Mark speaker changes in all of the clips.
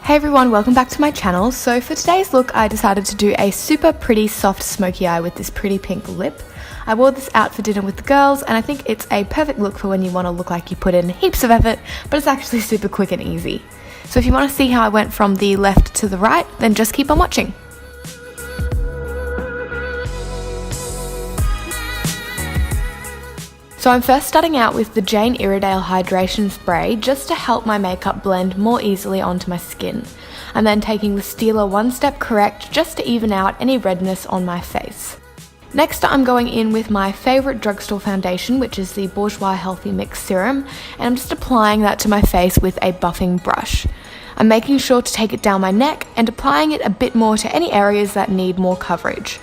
Speaker 1: Hey everyone, welcome back to my channel. So for today's look, I decided to do a super pretty soft smoky eye with this pretty pink lip. I wore this out for dinner with the girls and I think it's a perfect look for when you want to look like you put in heaps of effort, but it's actually super quick and easy. So if you want to see how I went from the left to the right, then just keep on watching. So I'm first starting out with the Jane Iredale Hydration Spray just to help my makeup blend more easily onto my skin. I'm then taking the STILA One Step Correct just to even out any redness on my face. Next I'm going in with my favourite drugstore foundation, which is the Bourjois Healthy Mix Serum, and I'm just applying that to my face with a buffing brush. I'm making sure to take it down my neck and applying it a bit more to any areas that need more coverage.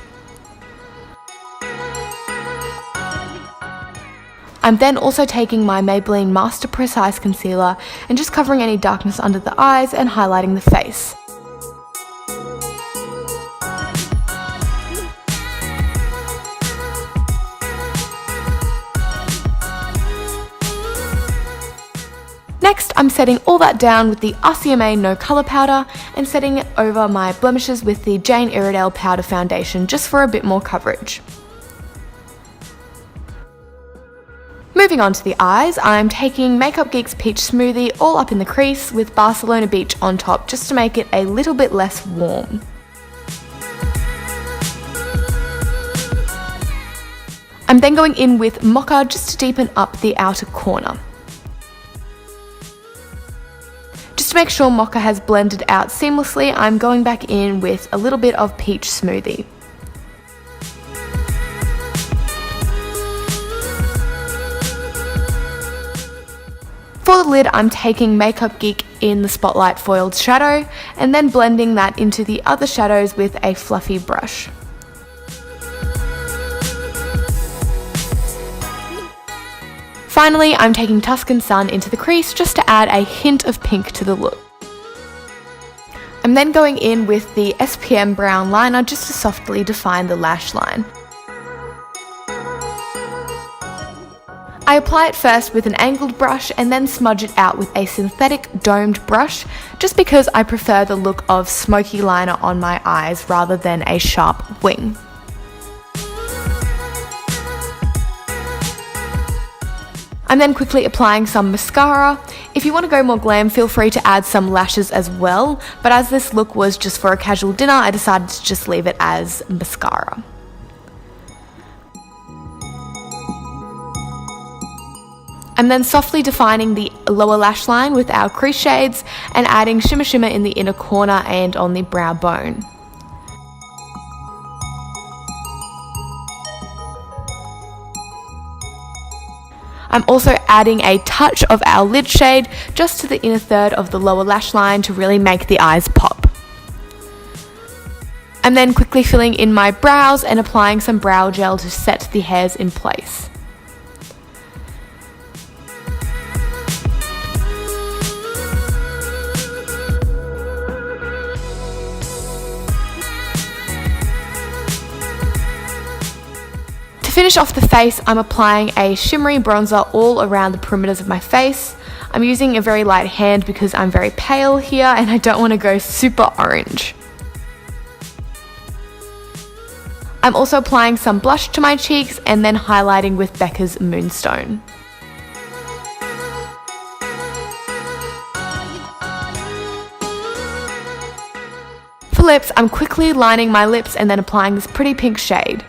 Speaker 1: I'm then also taking my Maybelline Master Precise Concealer and just covering any darkness under the eyes and highlighting the face. Next, I'm setting all that down with the RCMA No Colour Powder and setting it over my blemishes with the Jane Iredale Powder Foundation just for a bit more coverage. Moving on to the eyes, I'm taking Makeup Geek's Peach Smoothie all up in the crease with Barcelona Beach on top just to make it a little bit less warm. I'm then going in with MOCHA just to deepen up the outer corner. Just to make sure MOCHA has blended out seamlessly, I'm going back in with a little bit of Peach Smoothie. For the lid, I'm taking Makeup Geek in the Spotlight Foiled Shadow and then blending that into the other shadows with a fluffy brush. Finally, I'm taking Tuscan Sun into the crease just to add a hint of pink to the look. I'm then going in with the SPM Brown Liner just to softly define the lash line. I apply it first with an angled brush and then smudge it out with a synthetic domed brush just because I prefer the look of smoky liner on my eyes rather than a sharp wing. I'm then quickly applying some mascara. If you want to go more glam, feel free to add some lashes as well, but as this look was just for a casual dinner, I decided to just leave it as mascara. I'm then softly defining the lower lash line with our crease shades and adding shimmer shimmer in the inner corner and on the brow bone. I'm also adding a touch of our lid shade just to the inner third of the lower lash line to really make the eyes pop. I'm then quickly filling in my brows and applying some brow gel to set the hairs in place. To finish off the face, I'm applying a shimmery bronzer all around the perimeters of my face. I'm using a very light hand because I'm very pale here and I don't want to go super orange. I'm also applying some blush to my cheeks and then highlighting with BECCA's Moonstone. For lips, I'm quickly lining my lips and then applying this pretty pink shade.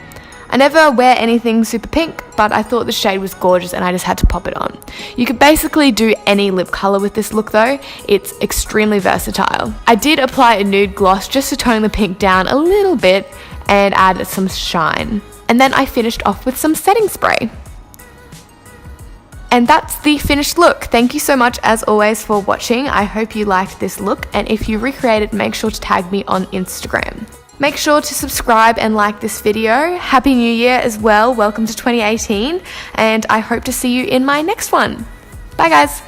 Speaker 1: I never wear anything super pink, but I thought the shade was gorgeous and I just had to pop it on. You could basically do any lip colour with this look though, it's extremely versatile. I did apply a nude gloss just to tone the pink down a little bit and add some shine. And then I finished off with some setting spray. And that's the finished look. Thank you so much as always for watching. I hope you liked this look, and if you recreate it, make sure to tag me on Instagram. Make sure to subscribe and like this video. Happy New Year as well. Welcome to 2018, and I hope to see you in my next one. Bye guys.